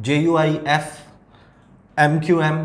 JUIF, MQM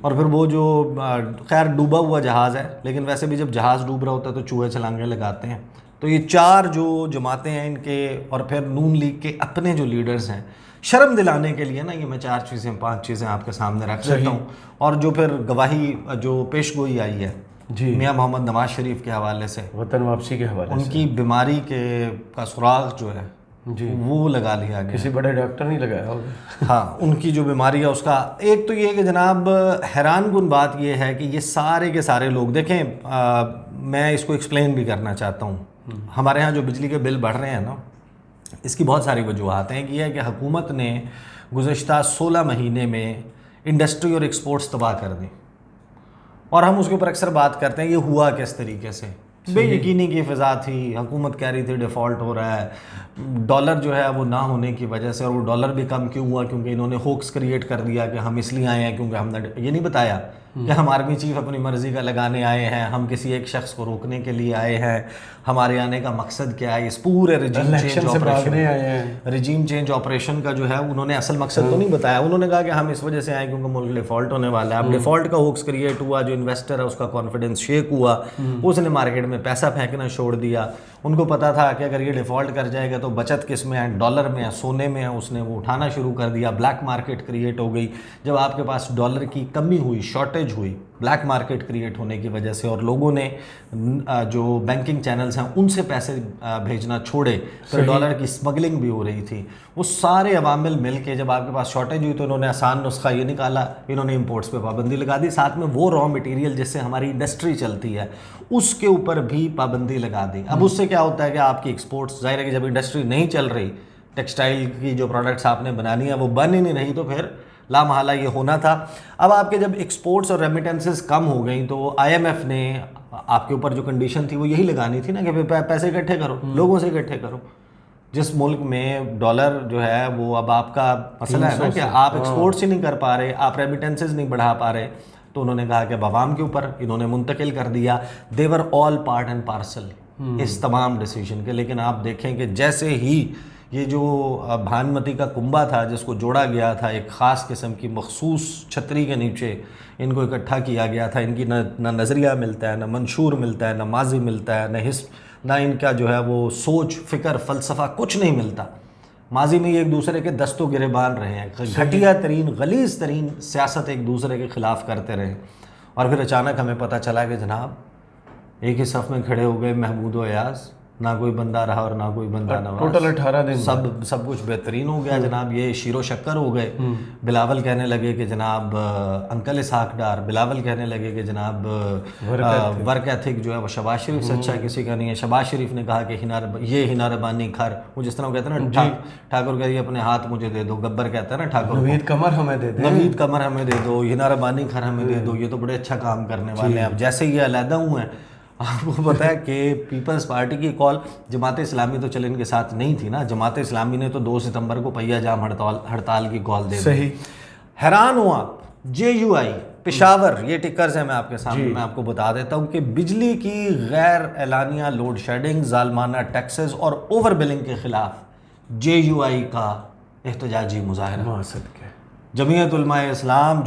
اور پھر وہ جو خیر ڈوبا ہوا جہاز ہے، لیکن ویسے بھی جب جہاز ڈوب رہا ہوتا ہے تو چوہے چھلانگیں لگاتے ہیں. تو یہ 4 جو جماعتیں ہیں ان کے، اور پھر نون لیگ کے اپنے جو لیڈرز ہیں، شرم دلانے کے لیے نا یہ میں 4 چیزیں 5 چیزیں آپ کے سامنے رکھ دیتا ہوں. اور جو پھر گواہی جو پیش گوئی آئی ہے جی میاں محمد نواز شریف کے حوالے سے، وطن واپسی کے حوالے ان سے کی بیماری کا سراغ جو ہے جی وہ لگا لیا گیا. کسی بڑے ڈاکٹر نہیں لگایا ہوگا. ہاں ان کی جو بیماری ہے اس کا ایک تو یہ ہے کہ جناب حیران کن بات یہ ہے کہ یہ سارے کے سارے لوگ دیکھیں، میں اس کو ایکسپلین بھی کرنا چاہتا ہوں. ہمارے ہاں جو بجلی کے بل بڑھ رہے ہیں نا، اس کی بہت ساری وجوہات ہیں. یہ ہے کہ حکومت نے گزشتہ 16 مہینے میں انڈسٹری اور ایکسپورٹس تباہ کر دی، اور ہم اس کے اوپر اکثر بات کرتے ہیں یہ ہوا کس طریقے سے. بے یقینی کی فضا تھی، حکومت کہہ رہی تھی ڈیفالٹ ہو رہا ہے، ڈالر جو ہے وہ نہ ہونے کی وجہ سے. اور وہ ڈالر بھی کم کیوں ہوا؟ کیونکہ انہوں نے ہوکس کریٹ کر دیا کہ ہم اس لیے آئے ہیں کیونکہ ہم نے یہ نہیں بتایا کہ ہم آرمی چیف اپنی مرضی کا لگانے آئے ہیں، ہم کسی ایک شخص کو روکنے کے لیے آئے ہیں، ہمارے آنے کا مقصد کیا ہے. اس پورے رجیم چینج آپریشن کا جو ہے انہوں نے اصل مقصد تو نہیں بتایا. انہوں نے کہا کہ ہم اس وجہ سے آئے کیونکہ ملک ڈیفالٹ ہونے والا ہے. اب ڈیفالٹ کا ہوکس کریٹ ہوا، جو انویسٹر ہے اس کا کانفیڈنس شیک ہوا، اس نے مارکیٹ میں پیسہ پھینکنا چھوڑ دیا. ان کو پتا تھا کہ اگر یہ ڈیفالٹ کر جائے گا تو بچت کس میں ہے، ڈالر میں ہے، سونے میں ہے. اس نے وہ اٹھانا شروع کر دیا، بلیک مارکیٹ کریٹ ہو گئی. جب آپ کے پاس ڈالر کی کمی ہوئی، شارٹیج ہوئی بلیک مارکیٹ کریٹ ہونے کی وجہ سے، اور لوگوں نے جو بینکنگ چینلز ہیں ان سے پیسے بھیجنا چھوڑے، پھر ڈالر کی اسمگلنگ بھی ہو رہی تھی. وہ سارے عوامل مل کے جب آپ کے پاس شارٹیج ہوئی تو انہوں نے آسان نسخہ یہ نکالا، انہوں نے امپورٹس پہ پابندی لگا دی. ساتھ میں وہ را مٹیریل جس سے ہماری انڈسٹری چلتی ہے اس کے اوپر بھی پابندی لگا دی. اب اس سے کیا ہوتا ہے کہ آپ کی ایکسپورٹس، ظاہر ہے کہ جب انڈسٹری نہیں چل رہی، ٹیکسٹائل کی جو پروڈکٹس آپ نے بنانی ہے وہ بن ہی نہیں رہی، تو پھر لا محالہ یہ ہونا تھا. اب آپ کے جب ایکسپورٹس اور ریمیٹنسز کم ہو گئیں تو آئی ایم ایف نے آپ کے اوپر جو کنڈیشن تھی وہ یہی لگانی تھی نا کہ پیسے اکٹھے کرو، لوگوں سے اکٹھے کرو. جس ملک میں ڈالر جو ہے وہ اب آپ کا مسئلہ ہے نا کہ آپ ایکسپورٹس ہی نہیں کر پا رہے، آپ ریمیٹنسز نہیں بڑھا پا رہے، تو انہوں نے کہا کہ عوام کے اوپر انہوں نے منتقل کر دیا. دے ور آل پارٹ اینڈ پارسل اس تمام ڈیسیجن کے. لیکن آپ دیکھیں کہ جیسے ہی یہ جو بھانمتی کا کنبہ تھا جس کو جوڑا گیا تھا ایک خاص قسم کی مخصوص چھتری کے نیچے، ان کو اکٹھا کیا گیا تھا. ان کی نہ نظریہ ملتا ہے، نہ منشور ملتا ہے، نہ ماضی ملتا ہے، نہ ان کا جو ہے وہ سوچ، فکر، فلسفہ، کچھ نہیں ملتا. ماضی میں یہ ایک دوسرے کے دست و گریبان رہے ہیں، گھٹیا ترین غلیظ ترین سیاست ایک دوسرے کے خلاف کرتے رہے. اور پھر اچانک ہمیں پتہ چلا کہ جناب ایک ہی صف میں کھڑے ہو گئے محمود و ایاز، نہ کوئی بندہ رہا اور نہ کوئی بندہ نواز. ٹوٹل 18 دن سب کچھ بہترین ہو گیا جناب. یہ شیر و شکر ہو گئے. بلاول کہنے لگے کہ جناب انکل اسحاق ڈار، بلاول کہنے لگے کہ جناب ورک ایتھک جو ہے وہ شہباز شریف سے اچھا کسی کا نہیں ہے. شہباز شریف نے کہا کہ یہ ہنا ربانی کھر، وہ جس طرح وہ کہتے ہیں نا ٹھاکر کہتے اپنے ہاتھ مجھے دے دو، گبر کہتا ہے نا ٹھاکر نوید قمر ہمیں دے دو، نوید قمر ہمیں دے دو، ہنا ربانی کھر ہمیں دے دو، یہ تو بڑے اچھا کام کرنے والے ہیں. اب جیسے یہ علیحدہ ہوئے ہیں، آپ کو پتہ ہے کہ پیپلز پارٹی کی کال، جماعت اسلامی تو چل ان کے ساتھ نہیں تھی نا. جماعت اسلامی نے تو 2 ستمبر کو پہیہ جام ہڑتال کی کال دے دی. صحیح. حیران ہوا JUI پشاور، یہ ٹکرز ہیں میں آپ کے سامنے، میں آپ کو بتا دیتا ہوں کہ بجلی کی غیر اعلانیہ لوڈ شیڈنگ، ظالمانہ ٹیکسز اور اوور بلنگ کے خلاف JUI کا احتجاجی مظاہرہ. جمعیت علماء اسلام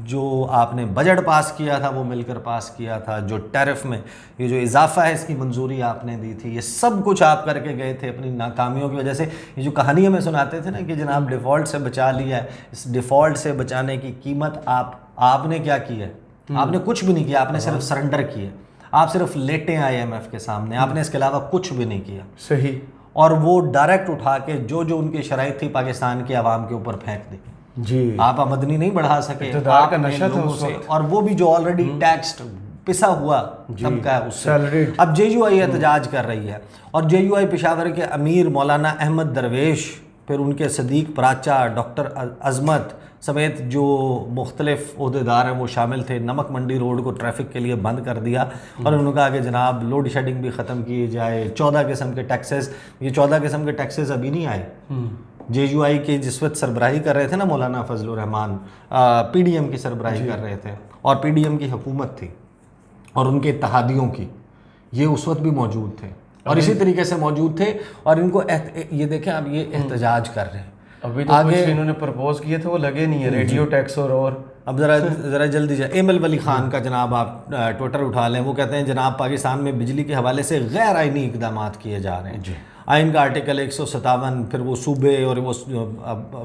جو آپ نے بجٹ پاس کیا تھا وہ مل کر پاس کیا تھا، جو ٹیرف میں یہ جو اضافہ ہے اس کی منظوری آپ نے دی تھی، یہ سب کچھ آپ کر کے گئے تھے اپنی ناکامیوں کی وجہ سے. یہ جو کہانی ہمیں سناتے تھے نا کہ جناب ڈیفالٹ سے بچا لیا ہے، اس ڈیفالٹ سے بچانے کی قیمت آپ نے کیا کی ہے؟ آپ نے کچھ بھی نہیں کیا. آپ نے صرف سرنڈر کیے، آپ صرف لیٹیں IMF کے سامنے، آپ نے اس کے علاوہ کچھ بھی نہیں کیا. صحیح. اور وہ ڈائریکٹ اٹھا کے جو ان کی شرائط تھی پاکستان کے عوام کے اوپر پھینک دی. جی آپ آمدنی نہیں بڑھا سکے، اقتدار کا نشہ تھا اس وقت، اور وہ بھی جو آلریڈی ٹیکسڈ پسا ہوا طبقہ ہے اس سے. اب JUI احتجاج کر رہی ہے، اور JUI پشاور کے امیر مولانا احمد درویش، پھر ان کے صدیق پراچا، ڈاکٹر عظمت سمیت جو مختلف عہدیدار ہیں وہ شامل تھے. نمک منڈی روڈ کو ٹریفک کے لیے بند کر دیا، اور انہوں نے کہا کہ جناب لوڈ شیڈنگ بھی ختم کی جائے. 14 قسم کے ٹیکسز، یہ 14 قسم کے ٹیکسز ابھی نہیں آئے. JUI کے جس وقت سربراہی کر رہے تھے نا مولانا فضل الرحمان، PDM کی سربراہی کر رہے تھے، اور PDM کی حکومت تھی اور ان کے اتحادیوں کی، یہ اس وقت بھی موجود تھے اور اسی طریقے سے موجود تھے. اور ان کو یہ دیکھیں اب یہ احتجاج کر رہے ہیں. ابھی تو کچھ انہوں نے پرپوز کیے تھے وہ لگے نہیں ہیں، ریڈیو ٹیکس اور اب ذرا جلدی جائے. ایمل ولی خان کا جناب آپ ٹویٹر اٹھا لیں, وہ کہتے ہیں جناب پاکستان میں بجلی کے حوالے سے غیر آئینی اقدامات کیے جا رہے ہیں. آئین کا آرٹیکل 157, پھر وہ صوبے اور وہ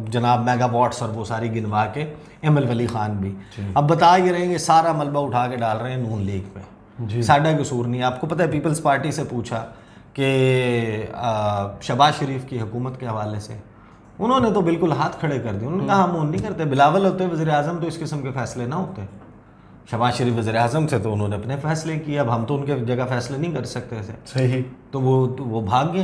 جناب میگا واٹس اور وہ ساری گنوا کے ایمل ولی خان بھی. اب بتا ہی رہے ہیں کہ سارا ملبہ اٹھا کے ڈال رہے ہیں نون لیگ پہ. ساڈا قصور نہیں. آپ کو پتہ ہے پیپلز پارٹی سے پوچھا کہ شہباز شریف کی حکومت کے حوالے سے, انہوں نے تو بالکل ہاتھ کھڑے کر دیے. انہوں نے کہا ہم اون نہیں کرتے. بلاول ہوتے وزیر اعظم تو اس قسم کے فیصلے نہ ہوتے. شہباز شریف وزیر اعظم تھے تو انہوں نے اپنے فیصلے کیے. اب ہم تو ان کے جگہ فیصلے نہیں کر سکتے تھے. صحیح. تو وہ بھاگ گئے,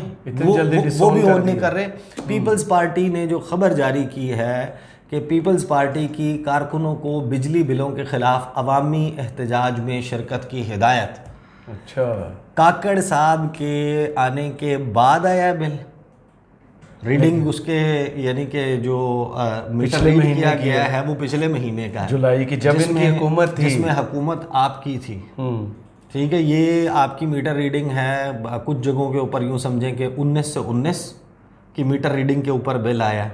وہ بھی اور نہیں کر رہے. پیپلز پارٹی نے جو خبر جاری کی ہے کہ پیپلز پارٹی کی کارکنوں کو بجلی بلوں کے خلاف عوامی احتجاج میں شرکت کی ہدایت. اچھا. کاکڑ صاحب کے آنے کے بعد آیا بل. ریڈنگ اس کے یعنی کہ جو میٹر ریڈ کیا گیا ہے وہ پچھلے مہینے کا ہے, جولائی کی, جب ان کی حکومت تھی, جس میں حکومت آپ کی تھی. ٹھیک ہے, یہ آپ کی میٹر ریڈنگ ہے. کچھ جگہوں کے اوپر یوں سمجھیں کہ 19 سے 19 کی میٹر ریڈنگ کے اوپر بل آیا,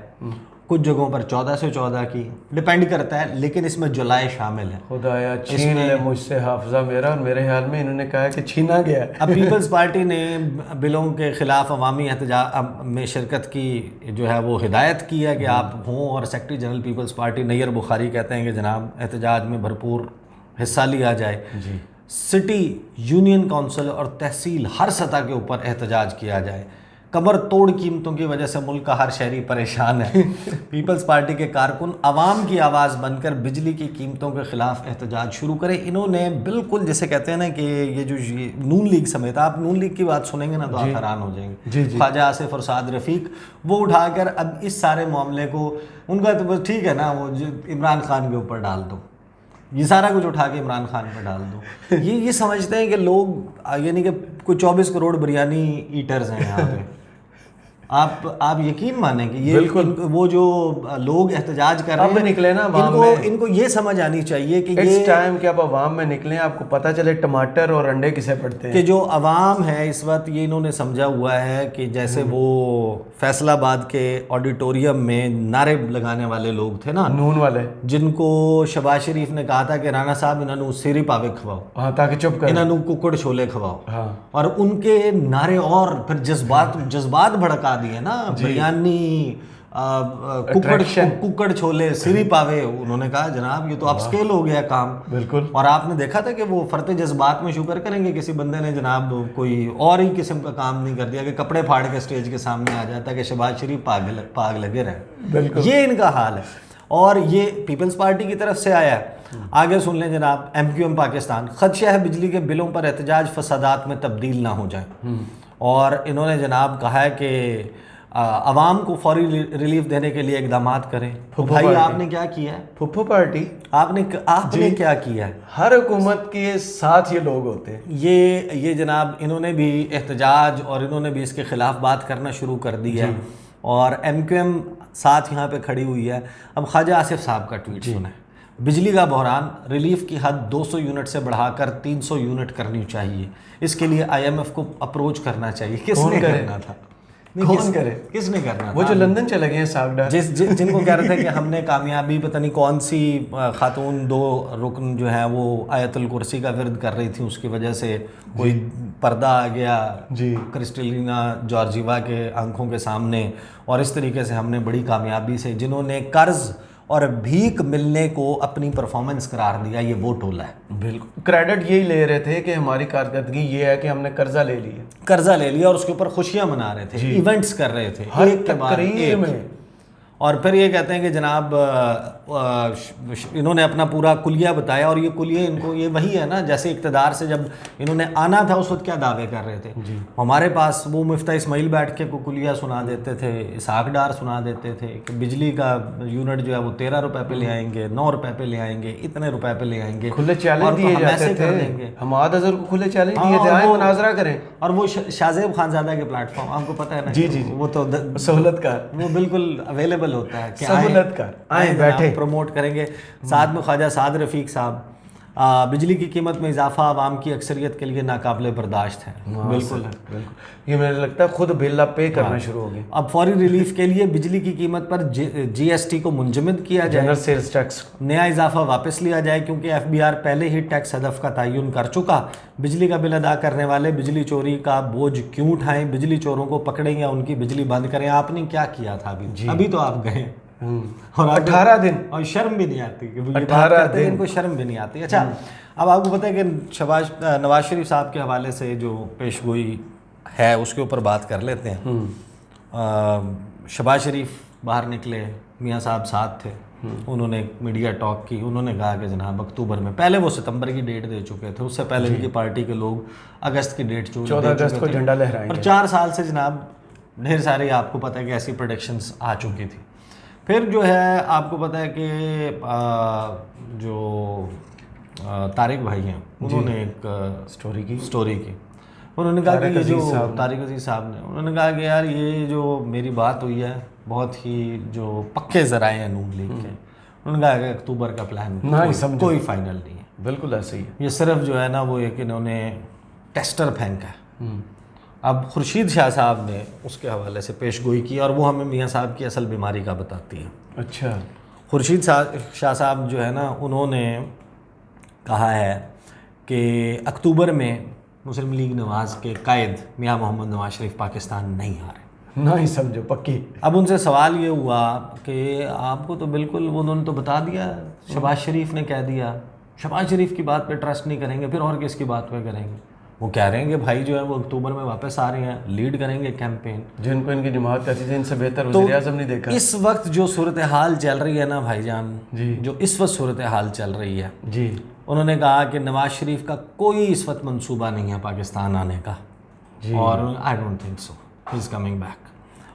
کچھ جگہوں پر 14 سے 14 کی, ڈیپینڈ کرتا ہے, لیکن اس میں جولائی شامل ہے. خدایا چھین لے مجھ سے حافظہ میرا, اور میرے خیال میں انہوں نے کہا کہ چھینا گیا ہے. اب پیپلز پارٹی نے بلوں کے خلاف عوامی احتجاج میں شرکت کی جو ہے وہ ہدایت کی ہے کہ آپ ہوں, اور secretary general Peoples Party Nayyar Bukhari کہتے ہیں کہ جناب احتجاج میں بھرپور حصہ لیا جائے. سٹی, یونین کونسل اور تحصیل ہر سطح کے اوپر احتجاج کیا جائے. کمر توڑ قیمتوں کی وجہ سے ملک کا ہر شہری پریشان ہے. پیپلز پارٹی کے کارکن عوام کی آواز بن کر بجلی کی قیمتوں کے خلاف احتجاج شروع کرے. انہوں نے بالکل جسے کہتے ہیں نا کہ یہ جو نون لیگ سمیت, آپ نون لیگ کی بات سنیں گے نا تو آپ حیران ہو جائیں گے. خواجہ آصف اور سعد رفیق وہ اٹھا کر اب اس سارے معاملے کو, ان کا تو بس ٹھیک ہے نا, وہ عمران خان کے اوپر ڈال دو, یہ سارا کچھ اٹھا کے عمران خان پہ ڈال دو. یہ سمجھتے ہیں کہ لوگ یعنی کہ کوئی 24 کروڑ بریانی ایٹرز ہیں یہاں پہ. آپ یقین مانیں کہ یہ وہ جو لوگ احتجاج کر رہے ہیں نکلے نا ان کو یہ سمجھ آنی چاہیے کہ یہ ٹائم کہ آپ عوام میں نکلیں, آپ کو پتہ چلے ٹماٹر اور انڈے کسے پڑتے ہیں. کہ جو عوام ہے اس وقت یہ انہوں نے سمجھا ہوا ہے کہ جیسے وہ فیصل آباد کے آڈیٹوریم میں نعرے لگانے والے لوگ تھے نا, نون والے, جن کو شہباز شریف نے کہا تھا کہ رانا صاحب انہوں نے سیری پاوے کھواؤ, ہاں تاکہ چپ کر, انہوں نے ککڑ چھولے کھواؤ, اور ان کے نعرے اور پھر جذبات بھڑکا دیے نا. بریانی, ککڑ چھولے, سری پاوے, انہوں نے کہا جناب یہ تو اپ سکیل ہو گیا کام. بالکل. اور آپ نے دیکھا تھا کہ وہ فرط جذبات میں شکر کریں گے کسی بندے نے جناب کوئی اور ہی قسم کا کام نہیں کر دیا کہ کپڑے پھاڑ کے اسٹیج کے سامنے آ جاتا کہ شہباز شریف پاگ لگے رہے. بالکل. یہ ان کا حال ہے, اور یہ پیپلز پارٹی کی طرف سے آیا ہے. آگے سن لیں جناب, MQM پاکستان, خدشہ ہے بجلی کے بلوں پر احتجاج فسادات میں تبدیل نہ ہو جائے. اور انہوں نے جناب کہا ہے کہ عوام کو فوری ریلیف دینے کے لیے اقدامات کریں. بھائی آپ نے کیا کیا ہے؟ پھپھو پارٹی آپ نے کیا کیا ہے؟ ہر حکومت کے ساتھ یہ لوگ ہوتے ہیں. یہ جناب انہوں نے بھی احتجاج اور انہوں نے بھی اس کے خلاف بات کرنا شروع کر دی ہے, اور MQM ساتھ یہاں پہ کھڑی ہوئی ہے. اب خواجہ آصف صاحب کا ٹویٹ سنیں. بجلی کا بحران, ریلیف کی حد 200 یونٹ سے بڑھا کر 300 یونٹ کرنی چاہیے. اس کے لیے IMF کو اپروچ کرنا چاہیے. کس نے کرنا تھا؟ کس نے کرنا؟ وہ جو لندن چلے گئے ہیں ساگڈا, جن کو کہہ رہے تھے کہ ہم نے کامیابی پتہ نہیں کون سی خاتون 2 رکن جو ہیں وہ آیت الکرسی کا ورد کر رہی تھی, اس کی وجہ سے کوئی پردہ آ گیا کرسٹلینا جارجیوا کے آنکھوں کے سامنے, اور اس طریقے سے ہم نے بڑی کامیابی سے جنہوں نے قرض اور بھیک ملنے کو اپنی پرفارمنس قرار دیا, یہ وہ ٹولہ ہے. بالکل. کریڈٹ یہی لے رہے تھے کہ ہماری کارکردگی یہ ہے کہ ہم نے قرضہ لے لیا, اور اس کے اوپر خوشیاں منا رہے تھے, ایونٹس کر رہے تھے ہر تقریر میں. اور پھر یہ کہتے ہیں کہ جناب انہوں نے اپنا پورا کلیہ بتایا, اور یہ کلیہ ان کو یہ وہی ہے نا جیسے اقتدار سے جب انہوں نے آنا تھا اس وقت کیا دعوے کر رہے تھے. ہمارے پاس وہ مفتہ اسماعیل بیٹھ کے کو کلیہ سنا دیتے تھے, اسحاق ڈار سنا دیتے تھے کہ بجلی کا یونٹ جو ہے وہ 13 روپے پہ لے آئیں گے, 9 روپے پہ لے آئیں گے, اتنے روپے پہ لے آئیں گے. کھلے چیلنج دیے جاتے تھے, حماد اظہر کو کھلے چیلنج دیے تھے, آئیں مناظرہ کریں. اور وہ شاہزیب خانزادہ کے پلیٹ فارم آپ کو پتہ ہے نا, جی وہ تو سہولت کا, وہ بالکل اویلیبل ہوتا ہے کہ سہولت کا, آئیں بیٹھے پروموٹ کریں گے. ساتھ میں خواجہ سعد رفیق صاحب, بجلی کی قیمت میں اضافہ عوام کی اکثریت کے لیے ناقابل برداشت ہے. بالکل یہ مجھے لگتا ہے خود بل اب پے کرنا شروع ہو گیا. اب فوری ریلیف کے لیے بجلی کی قیمت پر جی ایس ٹی کو منجمد کیا جائے, جنرل سیلز ٹیکس, نیا اضافہ واپس لیا جائے کیونکہ ایف بی آر پہلے ہی ٹیکس ہدف کا تعین کر چکا. بجلی کا بل ادا کرنے والے بجلی چوری کا بوجھ کیوں اٹھائیں, بجلی چوروں کو پکڑیں یا ان کی بجلی بند کریں. آپ نے کیا کیا تھا ابھی تو آپ گئے اور 18 دن, اور شرم بھی نہیں آتی کہ یہ بات کرتے ہیں, ان کو شرم بھی نہیں آتی. اچھا اب آپ کو پتہ ہے کہ نواز شریف صاحب کے حوالے سے جو پیش گوئی ہے اس کے اوپر بات کر لیتے ہیں. شہباز شریف باہر نکلے, میاں صاحب ساتھ تھے, انہوں نے میڈیا ٹاک کی, انہوں نے کہا کہ جناب اکتوبر میں, پہلے وہ ستمبر کی ڈیٹ دے چکے تھے, اس سے پہلے ان کی پارٹی کے لوگ اگست کی ڈیٹ 14 اگست کو جھنڈا لہرائیں گے, اور 4 سال سے جناب ڈھیر ساری آپ کو پتہ ہے کہ ایسی پروڈکشنز آ چکی تھی. پھر جو ہے آپ کو پتہ ہے کہ جو طارق بھائی ہیں انہوں نے ایک سٹوری کی, انہوں نے کہا کہ یہ جو طارق عزیز صاحب نے, انہوں نے کہا کہ یار یہ جو میری بات ہوئی ہے بہت ہی جو پکے ذرائع ہیں نون لیگ کے, انہوں نے کہا کہ اکتوبر کا پلان کوئی فائنل نہیں ہے. بالکل ایسے ہی ہے, یہ صرف جو ہے نا وہ ایک انہوں نے ٹیسٹر پھینکا ہے. اب خورشید شاہ صاحب نے اس کے حوالے سے پیش گوئی کی اور وہ ہمیں میاں صاحب کی اصل بیماری کا بتاتی ہے. اچھا, خورشید شاہ صاحب جو ہے نا انہوں نے کہا ہے کہ اکتوبر میں مسلم لیگ نواز کے قائد میاں محمد نواز شریف پاکستان نہیں آ رہے. نہ ہی سمجھو پکی. اب ان سے سوال یہ ہوا کہ آپ کو تو بالکل انہوں نے تو بتا دیا, شہباز شریف نے کہہ دیا, شہباز شریف کی بات پہ ٹرسٹ نہیں کریں گے, پھر اور کس کی بات پہ کریں گے؟ وہ کہہ رہے ہیں کہ بھائی جو ہے وہ اکتوبر میں واپس آ رہے ہیں, لیڈ کریں گے کیمپین. جن کو ان کی جماعت کہتی تھی ان سے بہتر وزیر اعظم نہیں دیکھا. اس وقت جو صورتحال چل رہی ہے نا بھائی جان, جی, جو اس وقت صورتحال چل رہی ہے, جی, انہوں نے کہا کہ نواز شریف کا کوئی اس وقت منصوبہ نہیں ہے پاکستان آنے کا, اور I don't think so he is coming back.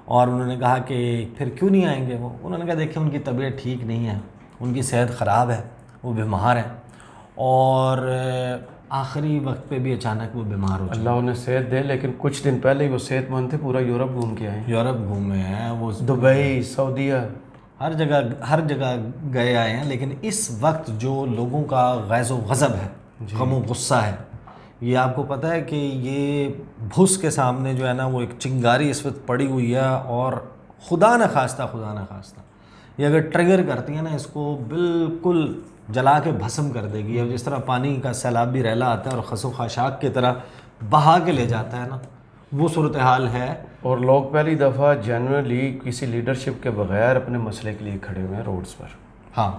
اور انہوں نے کہا کہ پھر کیوں نہیں آئیں گے وہ, انہوں نے کہا دیکھیں ان کی طبیعت ٹھیک نہیں ہے, ان کی صحت خراب ہے, وہ بیمار ہیں, اور آخری وقت پہ بھی اچانک وہ بیمار ہو. اللہ انہیں صحت دے, لیکن کچھ دن پہلے ہی وہ صحت مند تھے, پورا یورپ گھوم کے آئے ہیں. یورپ گھومے ہیں وہ, دبئی, سعودیہ, ہر جگہ گئے آئے ہیں. لیکن اس وقت جو لوگوں کا غیظ و غضب ہے, غم و غصہ ہے, یہ آپ کو پتہ ہے کہ یہ بھس کے سامنے جو ہے نا وہ ایک چنگاری اس وقت پڑی ہوئی ہے, اور خدا نہ خواستہ یہ اگر ٹریگر کرتی ہے نا اس کو بالکل جلا کے بھسم کر دے گی. اور جس طرح پانی کا سیلابی ریلا آتا ہے اور خس و خاشاک کی طرح بہا کے لے جاتا ہے نا, وہ صورتحال ہے. اور لوگ پہلی دفعہ جنرلی کسی لیڈرشپ کے بغیر اپنے مسئلے کے لیے کھڑے ہوئے ہیں روڈز پر. ہاں,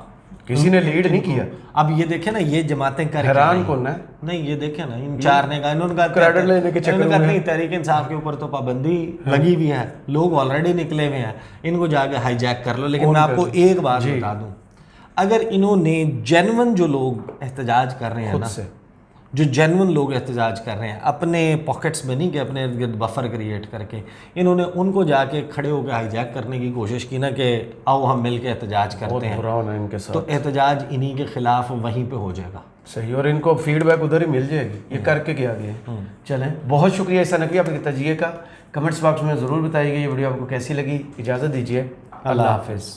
کسی نے لیڈ نہیں کیا. اب یہ دیکھیں نا یہ جماعتیں کر حیران کون ہے, نہیں یہ دیکھیں نا ان چار نے کہا, انہوں نے کہا کریڈٹ لینے کے چکر میں نہیں, تحریک انصاف کے اوپر تو پابندی لگی ہوئی ہے, لوگ آلریڈی نکلے ہوئے ہیں, ان کو جا کے ہائی جیک کر لو. لیکن میں آپ کو ایک بات بتا دوں, اگر انہوں نے جینون جو لوگ احتجاج کر رہے ہیں نا, جو جینون لوگ احتجاج کر رہے ہیں اپنے پاکٹس میں نہیں کہ اپنے ارد گرد بفر کریٹ کر کے, انہوں نے ان کو جا کے کھڑے ہو کے ہائی جیک کرنے کی کوشش کی نا کہ آؤ ہم مل کے احتجاج کرتے ہیں, ان کے ساتھ تو احتجاج انہی کے خلاف وہیں پہ ہو جائے گا. صحیح, اور ان کو فیڈ بیک ادھر ہی مل جائے گی, یہ کر کے کیا گئے. چلیں, بہت شکریہ عیسیٰ نقوی آپ کے تجزیے کا. کمنٹس باکس میں ضرور بتائیے گا یہ ویڈیو آپ کو کیسی لگی. اجازت دیجیے, اللہ حافظ.